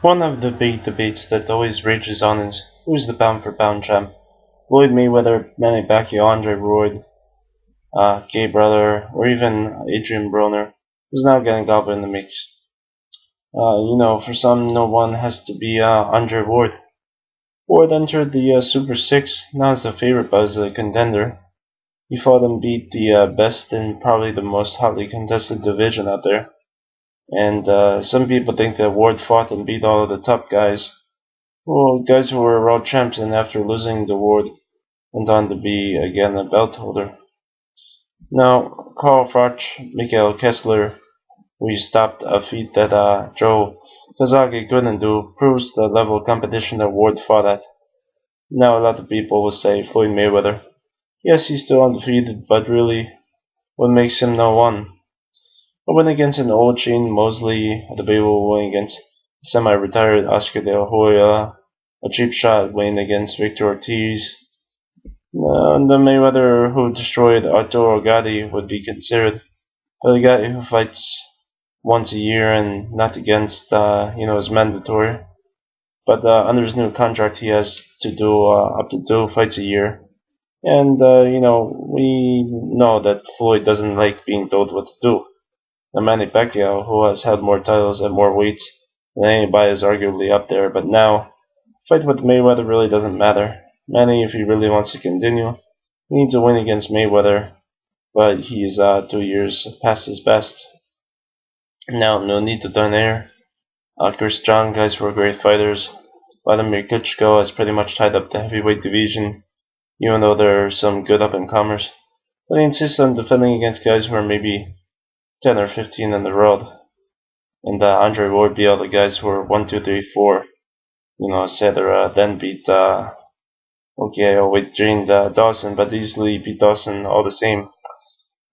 One of the big debates that always rages on is who's the pound for pound champ? Floyd Mayweather, Manny Pacquiao, Andre Ward, Gay Brother, or even Adrian Broner, who's now getting gobbled in the mix. For some, no one has to be Andre Ward. Ward entered the Super Six, now is the favorite but as a contender. He fought and beat the best in probably the most hotly contested division out there. And some people think that Ward fought and beat all of the top guys. Well, guys who were world champs and after losing the Ward went on to be again a belt holder. Now, Carl Froch, Michael Kessler, who stopped a feat that Joe Kazagi couldn't do, proves the level of competition that Ward fought at. Now, a lot of people will say Floyd Mayweather. Yes, he's still undefeated, but really, what makes him no one? A win against an old Shane Mosley, a debatable win against semi-retired Oscar De La Hoya, a cheap shot win against Victor Ortiz. The Mayweather who destroyed Arturo Gatti would be considered, but a guy who fights once a year and not against, is mandatory. But under his new contract, he has to do up to 2 fights a year. And, we know that Floyd doesn't like being told what to do. And Manny Pacquiao, who has had more titles at more weights than anybody, is arguably up there. But now, fight with Mayweather really doesn't matter. Manny, if he really wants to continue, he needs a win against Mayweather, but he's 2 years past his best. Now, no need to donaire. Chris John, guys who are great fighters. Vladimir Klitschko has pretty much tied up the heavyweight division, even though there are some good up-and-comers. But he insists on defending against guys who are maybe 10 or 15 in the world. And Andre Ward beat all the guys who are 1, 2, 3, 4. Cedra then beat, Jane Dawson, but easily beat Dawson all the same.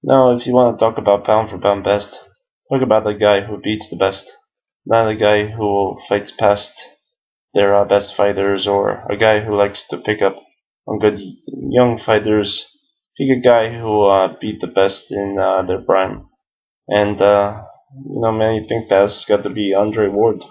Now, if you want to talk about pound for pound best, talk about the guy who beats the best, not a guy who fights past their best fighters or a guy who likes to pick up on good young fighters. Pick a guy who beat the best in their prime. And, many think that's got to be Andre Ward.